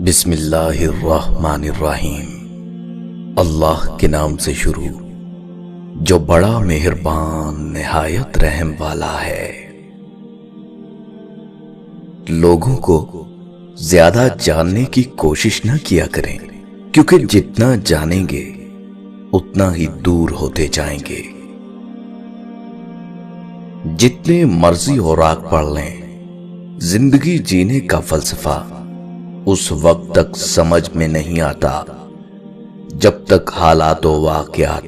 بسم اللہ الرحمن الرحیم۔ اللہ کے نام سے شروع جو بڑا مہربان نہایت رحم والا ہے۔ لوگوں کو زیادہ جاننے کی کوشش نہ کیا کریں، کیونکہ جتنا جانیں گے اتنا ہی دور ہوتے جائیں گے۔ جتنے مرضی اوراق پڑھ لیں، زندگی جینے کا فلسفہ اس وقت تک سمجھ میں نہیں آتا جب تک حالات و واقعات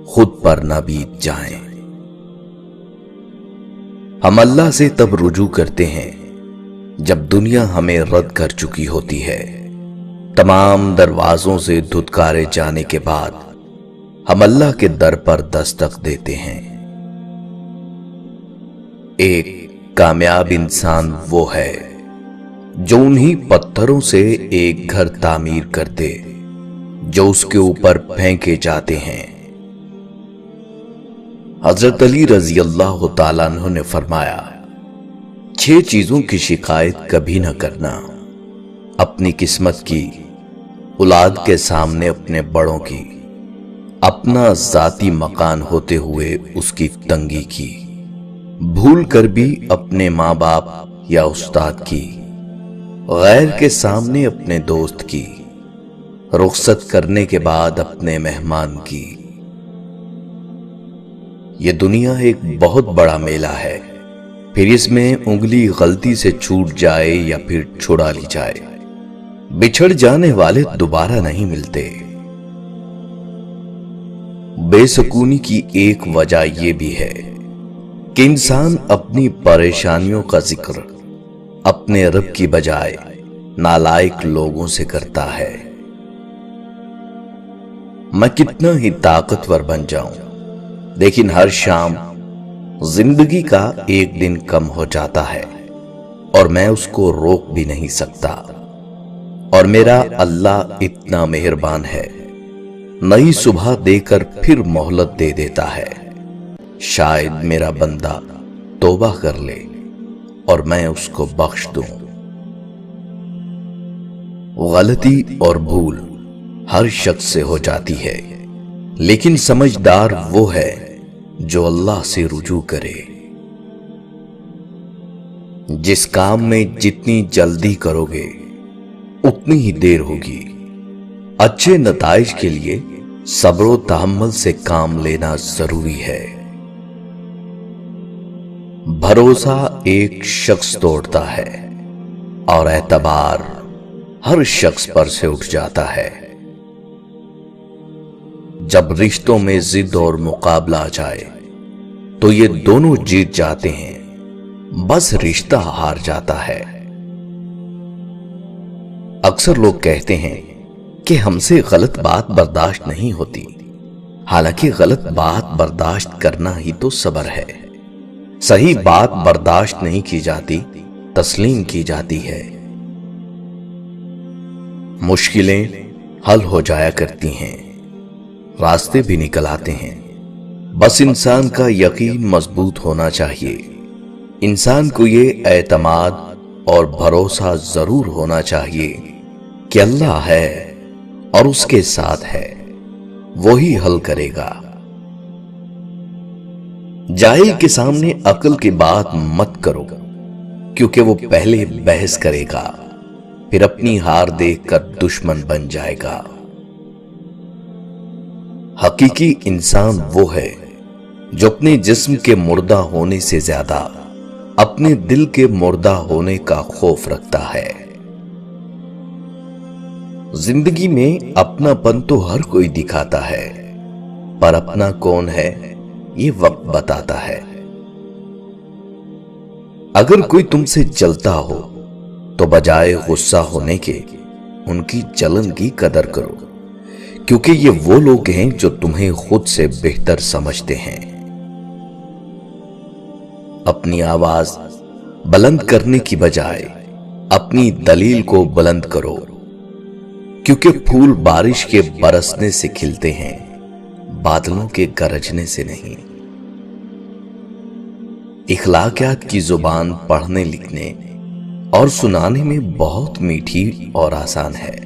خود پر نہ بیت جائیں۔ ہم اللہ سے تب رجوع کرتے ہیں جب دنیا ہمیں رد کر چکی ہوتی ہے۔ تمام دروازوں سے دھتکارے جانے کے بعد ہم اللہ کے در پر دستک دیتے ہیں۔ ایک کامیاب انسان وہ ہے جو انہی پتھروں سے ایک گھر تعمیر کر دے جو اس کے اوپر پھینکے جاتے ہیں۔ حضرت علی رضی اللہ تعالیٰ عنہ نے فرمایا، 6 چیزوں کی شکایت کبھی نہ کرنا: اپنی قسمت کی، اولاد کے سامنے اپنے بڑوں کی، اپنا ذاتی مکان ہوتے ہوئے اس کی تنگی کی، بھول کر بھی اپنے ماں باپ یا استاد کی، غیر کے سامنے اپنے دوست کی، رخصت کرنے کے بعد اپنے مہمان کی۔ یہ دنیا ایک بہت بڑا میلہ ہے، پھر اس میں انگلی غلطی سے چھوٹ جائے یا پھر چھڑا لی جائے، بچھڑ جانے والے دوبارہ نہیں ملتے۔ بے سکونی کی ایک وجہ یہ بھی ہے کہ انسان اپنی پریشانیوں کا ذکر اپنے رب کی بجائے نالائق لوگوں سے کرتا ہے۔ میں کتنا ہی طاقتور بن جاؤں، لیکن ہر شام زندگی کا ایک دن کم ہو جاتا ہے اور میں اس کو روک بھی نہیں سکتا، اور میرا اللہ اتنا مہربان ہے، نئی صبح دے کر پھر مہلت دے دیتا ہے۔ شاید میرا بندہ توبہ کر لے اور میں اس کو بخش دوں۔ غلطی اور بھول ہر شخص سے ہو جاتی ہے، لیکن سمجھدار وہ ہے جو اللہ سے رجوع کرے۔ جس کام میں جتنی جلدی کرو گے اتنی ہی دیر ہوگی۔ اچھے نتائج کے لیے صبر و تحمل سے کام لینا ضروری ہے۔ بھروسہ ایک شخص توڑتا ہے اور اعتبار ہر شخص پر سے اٹھ جاتا ہے۔ جب رشتوں میں ضد اور مقابلہ آ جائے تو یہ دونوں جیت جاتے ہیں، بس رشتہ ہار جاتا ہے۔ اکثر لوگ کہتے ہیں کہ ہم سے غلط بات برداشت نہیں ہوتی، حالانکہ غلط بات برداشت کرنا ہی تو صبر ہے۔ صحیح بات برداشت نہیں کی جاتی، تسلیم کی جاتی ہے۔ مشکلیں حل ہو جایا کرتی ہیں، راستے بھی نکل آتے ہیں، بس انسان کا یقین مضبوط ہونا چاہیے۔ انسان کو یہ اعتماد اور بھروسہ ضرور ہونا چاہیے کہ اللہ ہے اور اس کے ساتھ ہے، وہی حل کرے گا۔ جاہل کے سامنے عقل کی بات مت کرو، کیونکہ وہ پہلے بحث کرے گا، پھر اپنی ہار دیکھ کر دشمن بن جائے گا۔ حقیقی انسان وہ ہے جو اپنے جسم کے مردہ ہونے سے زیادہ اپنے دل کے مردہ ہونے کا خوف رکھتا ہے۔ زندگی میں اپنا پن تو ہر کوئی دکھاتا ہے، پر اپنا کون ہے یہ وقت بتاتا ہے۔ اگر کوئی تم سے جلتا ہو تو بجائے غصہ ہونے کے ان کی جلن کی قدر کرو، کیونکہ یہ وہ لوگ ہیں جو تمہیں خود سے بہتر سمجھتے ہیں۔ اپنی آواز بلند کرنے کی بجائے اپنی دلیل کو بلند کرو، کیونکہ پھول بارش کے برسنے سے کھلتے ہیں، بادلوں کے گرجنے سے نہیں۔ اخلاقیات کی زبان پڑھنے لکھنے اور سنانے میں بہت میٹھی اور آسان ہے،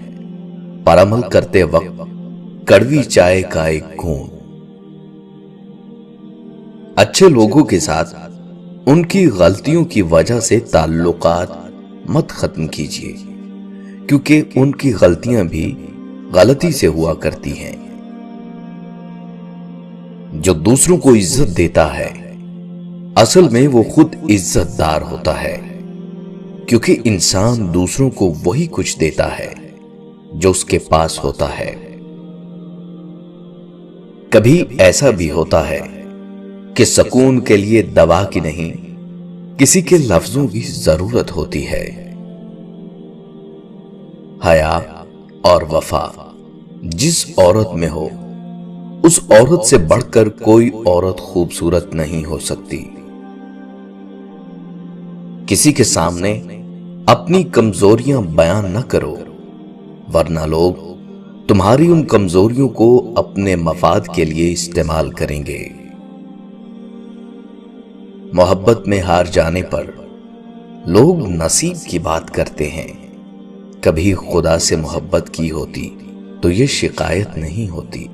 پر عمل کرتے وقت کڑوی چائے کا ایک گھونٹ۔ اچھے لوگوں کے ساتھ ان کی غلطیوں کی وجہ سے تعلقات مت ختم کیجیے، کیونکہ ان کی غلطیاں بھی غلطی سے ہوا کرتی ہیں۔ جو دوسروں کو عزت دیتا ہے اصل میں وہ خود عزت دار ہوتا ہے، کیونکہ انسان دوسروں کو وہی کچھ دیتا ہے جو اس کے پاس ہوتا ہے۔ کبھی ایسا بھی ہوتا ہے کہ سکون کے لیے دوا کی نہیں، کسی کے لفظوں کی ضرورت ہوتی ہے۔ حیا اور وفا جس عورت میں ہو، اس عورت سے بڑھ کر کوئی عورت خوبصورت نہیں ہو سکتی۔ کسی کے سامنے اپنی کمزوریاں بیان نہ کرو، ورنہ لوگ تمہاری ان کمزوریوں کو اپنے مفاد کے لیے استعمال کریں گے۔ محبت میں ہار جانے پر لوگ نصیب کی بات کرتے ہیں، کبھی خدا سے محبت کی ہوتی تو یہ شکایت نہیں ہوتی۔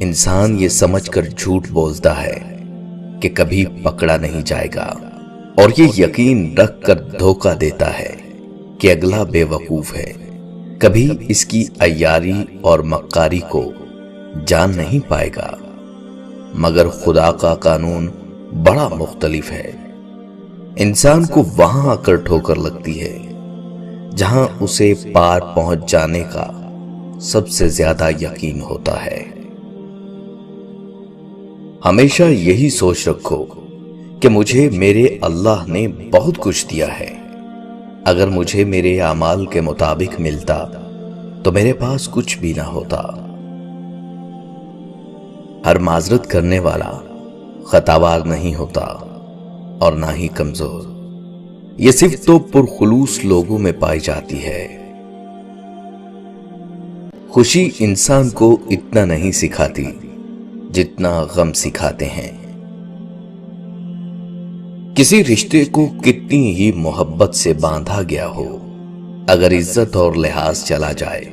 انسان یہ سمجھ کر جھوٹ بولتا ہے کہ کبھی پکڑا نہیں جائے گا، اور یہ یقین رکھ کر دھوکہ دیتا ہے کہ اگلا بے وقوف ہے، کبھی اس کی عیاری اور مکاری کو جان نہیں پائے گا۔ مگر خدا کا قانون بڑا مختلف ہے۔ انسان کو وہاں آ کر ٹھوکر لگتی ہے جہاں اسے پار پہنچ جانے کا سب سے زیادہ یقین ہوتا ہے۔ ہمیشہ یہی سوچ رکھو کہ مجھے میرے اللہ نے بہت کچھ دیا ہے، اگر مجھے میرے اعمال کے مطابق ملتا تو میرے پاس کچھ بھی نہ ہوتا۔ ہر معذرت کرنے والا خطاوار نہیں ہوتا اور نہ ہی کمزور، یہ صرف تو پرخلوص لوگوں میں پائی جاتی ہے۔ خوشی انسان کو اتنا نہیں سکھاتی جتنا غم سکھاتے ہیں۔ کسی رشتے کو کتنی ہی محبت سے باندھا گیا ہو، اگر عزت اور لحاظ چلا جائے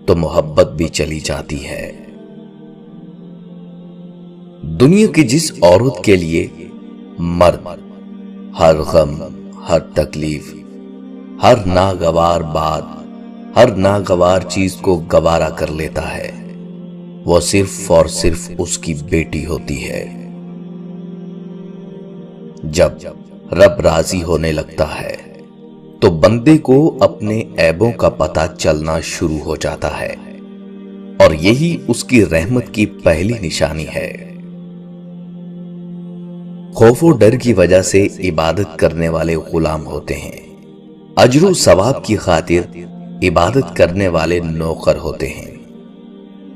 تو محبت بھی چلی جاتی ہے۔ دنیا کی جس عورت کے لیے مرد ہر غم، ہر تکلیف، ہر ناگوار بات، ہر ناگوار چیز کو گوارا کر لیتا ہے، وہ صرف اور صرف اس کی بیٹی ہوتی ہے۔ جب رب راضی ہونے لگتا ہے تو بندے کو اپنے عیبوں کا پتہ چلنا شروع ہو جاتا ہے، اور یہی اس کی رحمت کی پہلی نشانی ہے۔ خوف و ڈر کی وجہ سے عبادت کرنے والے غلام ہوتے ہیں، اجر و ثواب کی خاطر عبادت کرنے والے نوکر ہوتے ہیں،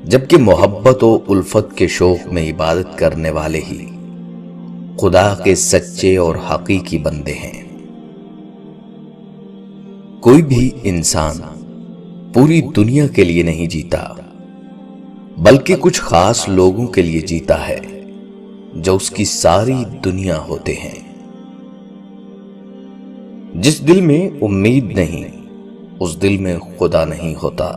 جبکہ محبت و الفت کے شوق میں عبادت کرنے والے ہی خدا کے سچے اور حقیقی بندے ہیں۔ کوئی بھی انسان پوری دنیا کے لیے نہیں جیتا، بلکہ کچھ خاص لوگوں کے لیے جیتا ہے جو اس کی ساری دنیا ہوتے ہیں۔ جس دل میں امید نہیں، اس دل میں خدا نہیں ہوتا۔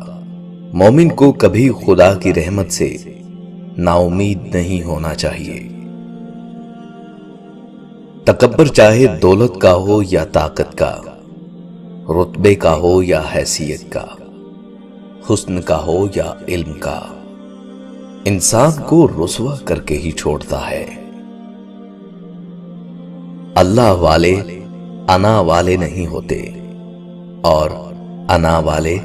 مومن کو کبھی خدا کی رحمت سے نا امید نہیں ہونا چاہیے۔ تکبر چاہے دولت کا ہو یا طاقت کا، رتبے کا ہو یا حیثیت کا، حسن کا ہو یا علم کا، انسان کو رسوا کر کے ہی چھوڑتا ہے۔ اللہ والے انا والے نہیں ہوتے، اور انا والے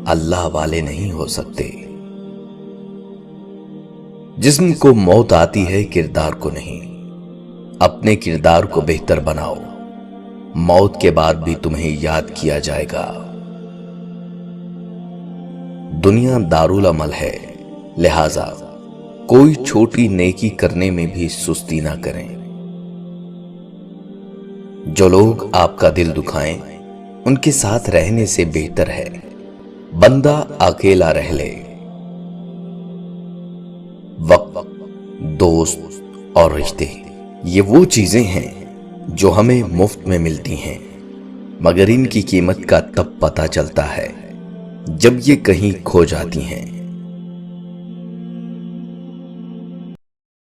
اللہ والے نہیں ہو سکتے۔ جسم کو موت آتی ہے، کردار کو نہیں۔ اپنے کردار کو بہتر بناؤ، موت کے بعد بھی تمہیں یاد کیا جائے گا۔ دنیا دارالعمل ہے، لہذا کوئی چھوٹی نیکی کرنے میں بھی سستی نہ کریں۔ جو لوگ آپ کا دل دکھائیں ان کے ساتھ رہنے سے بہتر ہے بندہ اکیلا رہ لے۔ وقت، دوست اور رشتے، یہ وہ چیزیں ہیں جو ہمیں مفت میں ملتی ہیں، مگر ان کی قیمت کا تب پتہ چلتا ہے جب یہ کہیں کھو جاتی ہیں۔